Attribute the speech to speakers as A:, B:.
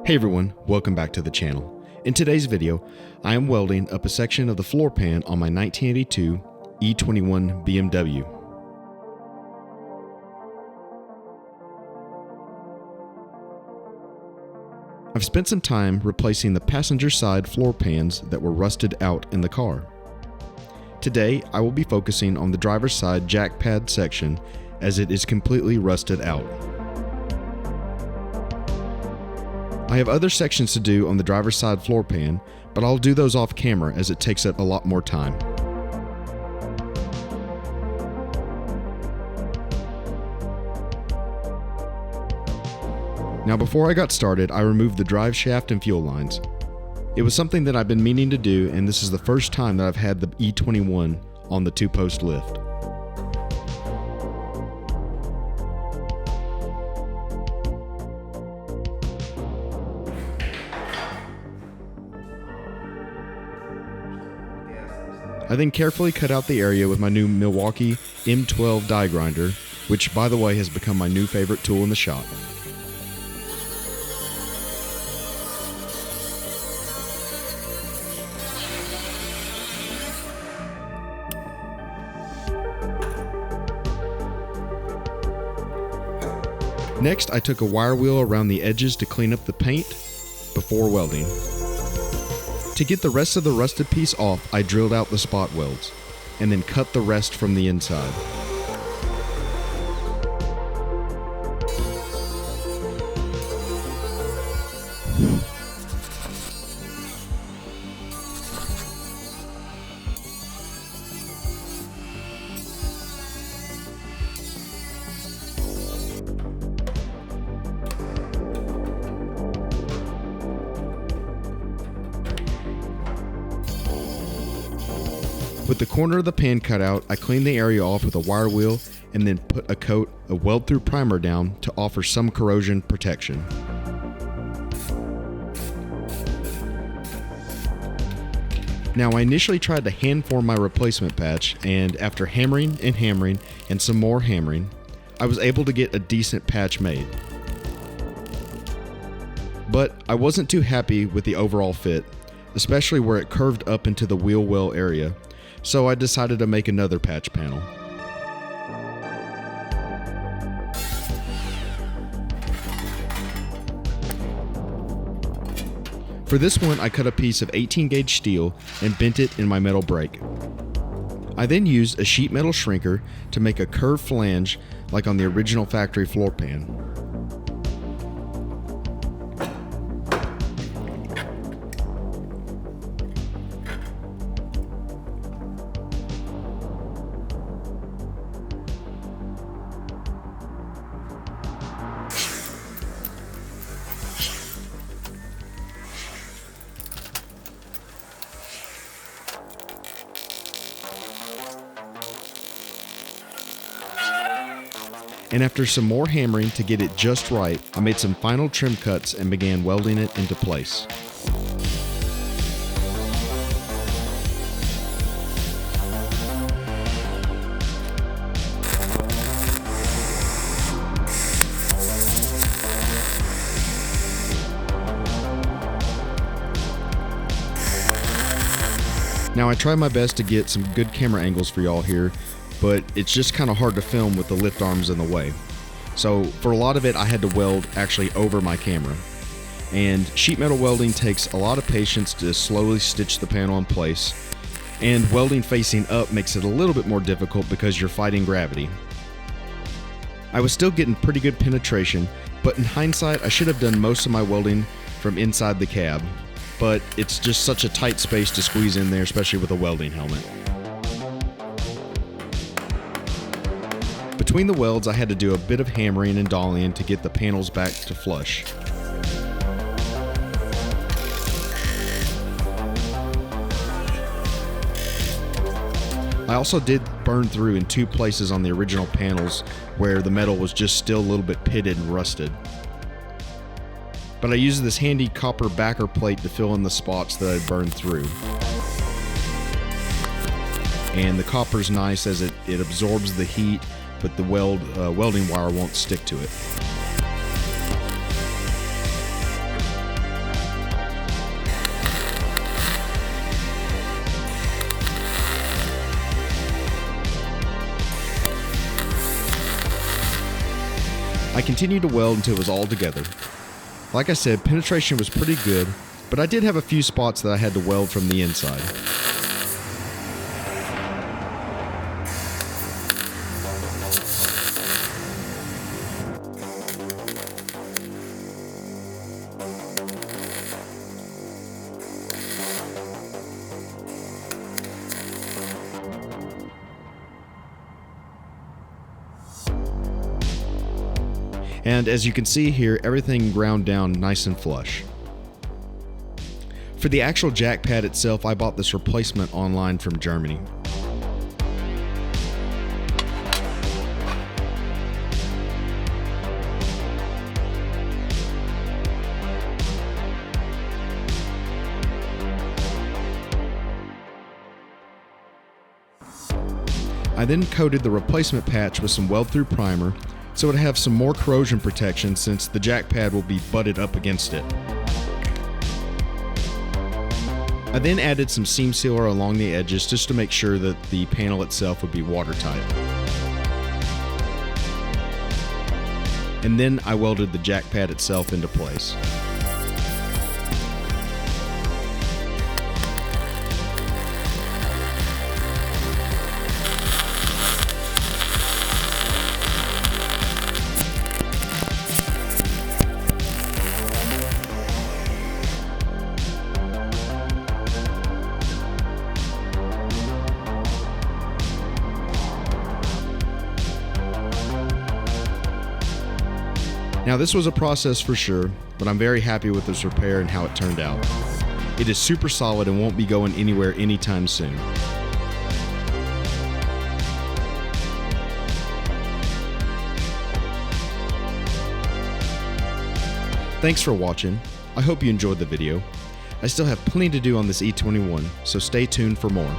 A: Hey everyone, welcome back to the channel. In today's video, I am welding up a section of the floor pan on my 1982 E21 BMW. I've spent some time replacing the passenger side floor pans that were rusted out in the car. Today, I will be focusing on the driver's side jack pad section as it is completely rusted out. I have other sections to do on the driver's side floor pan, but I'll do those off camera as it takes up a lot more time. Now before I got started, I removed the drive shaft and fuel lines. It was something that I've been meaning to do, and this is the first time that I've had the E21 on the two-post lift. I then carefully cut out the area with my new Milwaukee M12 die grinder, which by the way has become my new favorite tool in the shop. Next, I took a wire wheel around the edges to clean up the paint before welding. To get the rest of the rusted piece off, I drilled out the spot welds, and then cut the rest from the inside. With the corner of the pan cut out, I cleaned the area off with a wire wheel and then put a coat of weld-through primer down to offer some corrosion protection. Now I initially tried to hand form my replacement patch, and after hammering and some more hammering, I was able to get a decent patch made. But I wasn't too happy with the overall fit, especially where it curved up into the wheel well area. So I decided to make another patch panel. For this one, I cut a piece of 18 gauge steel and bent it in my metal brake. I then used a sheet metal shrinker to make a curved flange like on the original factory floor pan. And after some more hammering to get it just right, I made some final trim cuts and began welding it into place. Now I tried my best to get some good camera angles for y'all here, but it's just kind of hard to film with the lift arms in the way. So for a lot of it, I had to weld actually over my camera. And sheet metal welding takes a lot of patience to slowly stitch the panel in place, and welding facing up makes it a little bit more difficult because you're fighting gravity. I was still getting pretty good penetration, but in hindsight, I should have done most of my welding from inside the cab, but it's just such a tight space to squeeze in there, especially with a welding helmet. Between the welds, I had to do a bit of hammering and dollying to get the panels back to flush. I also did burn through in two places on the original panels where the metal was just still a little bit pitted and rusted. But I used this handy copper backer plate to fill in the spots that I'd burned through. And the copper's nice as it absorbs the heat, but the welding wire won't stick to it. continued to weld until it was all together. Like I said, penetration was pretty good, but I did have a few spots that I had to weld from the inside. And as you can see here, everything ground down nice and flush. For the actual jack pad itself, I bought this replacement online from Germany. I then coated the replacement patch with some weld-through primer, so it would have some more corrosion protection since the jack pad will be butted up against it. I then added some seam sealer along the edges just to make sure that the panel itself would be watertight. And then I welded the jack pad itself into place. Now this was a process for sure, but I'm very happy with this repair and how it turned out. It is super solid and won't be going anywhere anytime soon. Thanks for watching. I hope you enjoyed the video. I still have plenty to do on this E21, so stay tuned for more.